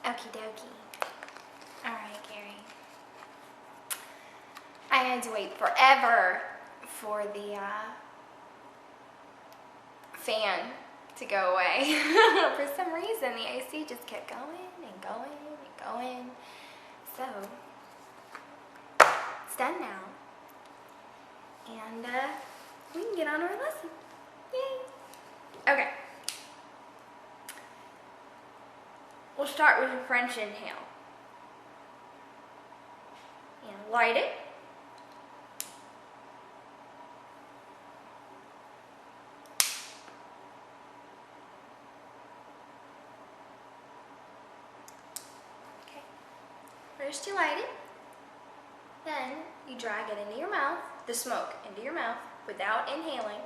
Okie dokie. Alright, Gary. I had to wait forever for the fan to go away. For some reason, the AC just kept going and going and going. So, it's done now. And we can get on our lesson. Yay! Okay. We'll start with a French inhale. And light it. Okay. First you light it. Then you drag it into your mouth, the smoke into your mouth without inhaling.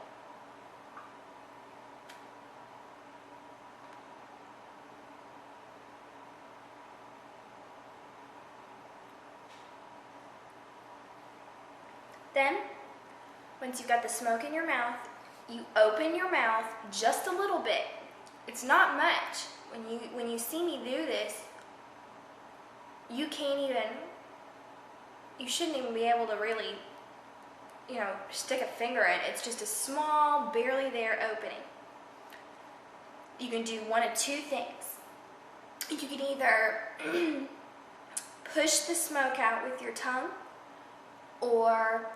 Then, once you've got the smoke in your mouth, you open your mouth just a little bit. It's not much. When you see me do this, you shouldn't even be able to really, stick a finger in. It's just a small, barely there opening. You can do one of two things. You can either push the smoke out with your tongue, or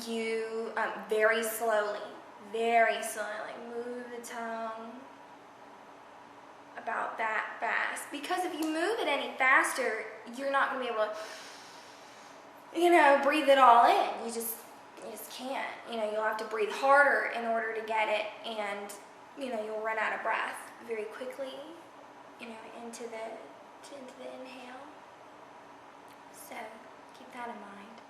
you very slowly move the tongue about that fast. Because if you move it any faster, you're not going to be able to, breathe it all in. You just can't. You'll have to breathe harder in order to get it, and you'll run out of breath very quickly. Into the inhale. So keep that in mind.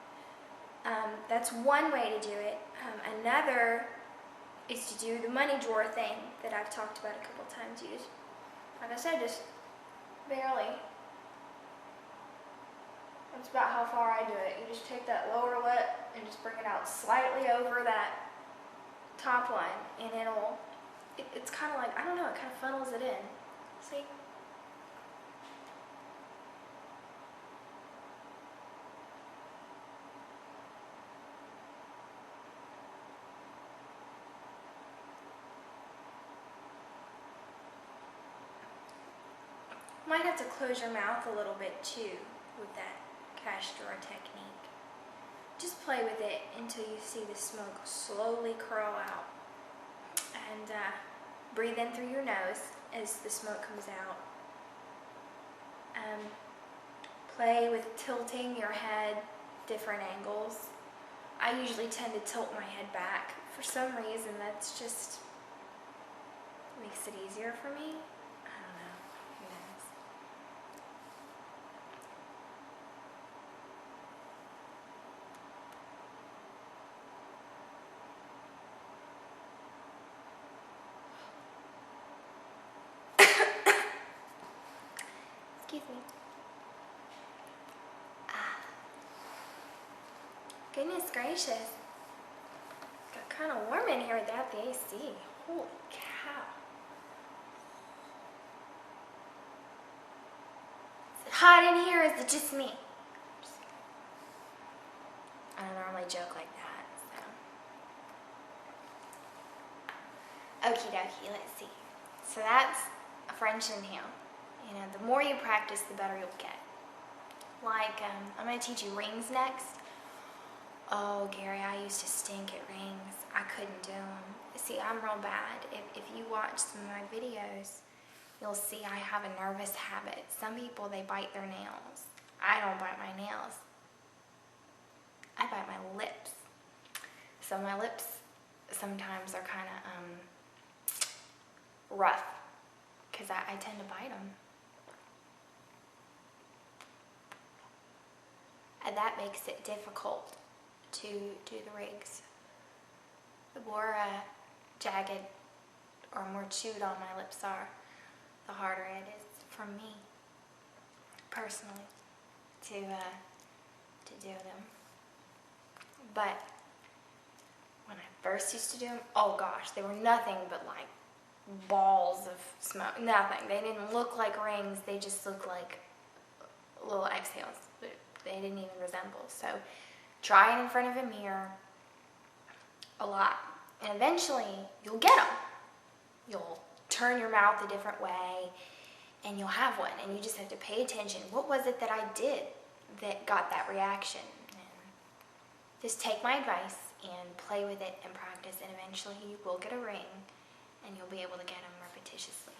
That's one way to do it. Another is to do the money drawer thing that I've talked about a couple times. You just, like I said, just barely. That's about how far I do it. You just take that lower lip and just bring it out slightly over that top one, and it's kind of like, I don't know, it kind of funnels it in. See? Might have to close your mouth a little bit too with that cash drawer technique. Just play with it until you see the smoke slowly curl out. And breathe in through your nose as the smoke comes out. Play with tilting your head different angles. I usually tend to tilt my head back. For some reason, that's just makes it easier for me. Excuse me. Goodness gracious. Got kind of warm in here without the AC. Holy cow. Is it hot in here, or is it just me? I don't normally joke like that, so. Okie dokie, let's see. So that's a French inhale. The more you practice, the better you'll get. Like, I'm going to teach you rings next. Oh, Gary, I used to stink at rings. I couldn't do them. See, I'm real bad. If you watch some of my videos, you'll see I have a nervous habit. Some people, they bite their nails. I don't bite my nails. I bite my lips. So my lips sometimes are kind of rough, because I tend to bite them. And that makes it difficult to do the rigs. The more jagged or more chewed on my lips are, the harder it is for me, personally, to do them. But when I first used to do them, oh gosh, they were nothing but like balls of smoke. Nothing. They didn't look like rings. They just looked like little exhales. They didn't even resemble. So try it in front of a mirror a lot. And eventually you'll get them. You'll turn your mouth a different way and you'll have one. And you just have to pay attention. What was it that I did that got that reaction? And just take my advice and play with it and practice, and eventually you will get a ring and you'll be able to get them repetitiously.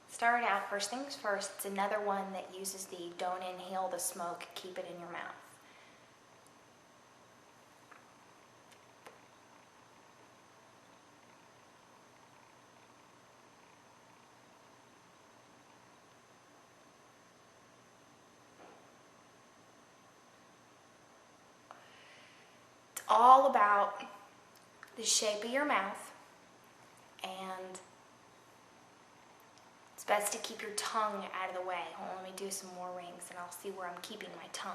Start out, first things first, it's another one that uses the don't inhale the smoke, keep it in your mouth. It's all about the shape of your mouth, and it's best to keep your tongue out of the way. Hold on, let me do some more rings and I'll see where I'm keeping my tongue.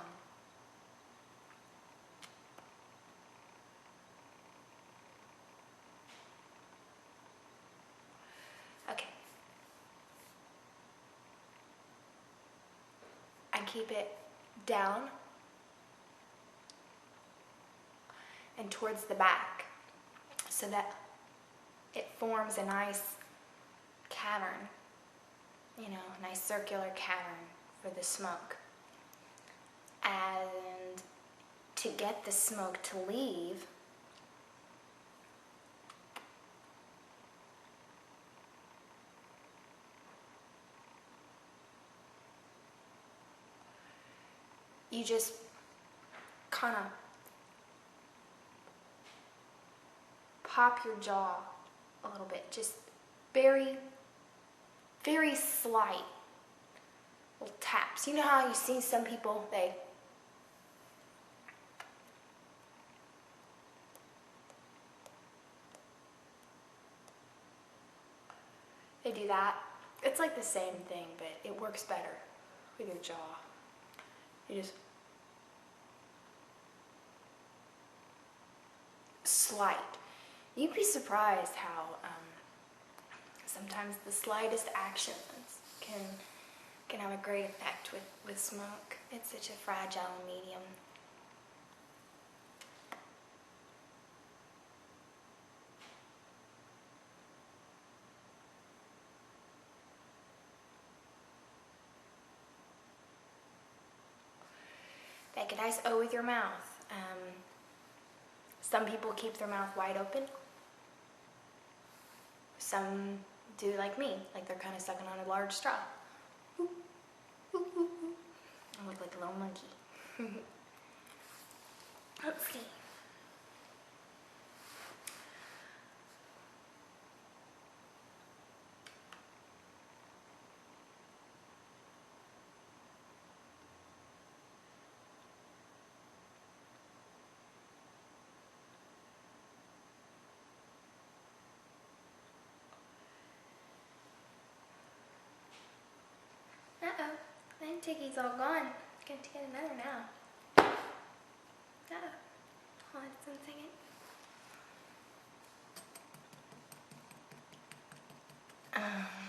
Okay. I keep it down and towards the back so that it forms a nice cavern. You know, a nice circular cavern for the smoke. And to get the smoke to leave, you just kind of pop your jaw a little bit, just very slight little taps. You know how you see some people, they do that. It's like the same thing, but it works better with your jaw. You just slight. You'd be surprised how sometimes the slightest actions can have a great effect with smoke. It's such a fragile medium. Make a nice O with your mouth. Some people keep their mouth wide open. Some do like me, like they're kind of sucking on a large straw. I look like a little monkey. Let's see. Uh-oh, my ticky's all gone. Got to get another now. Uh-oh. Hold on just 1 second.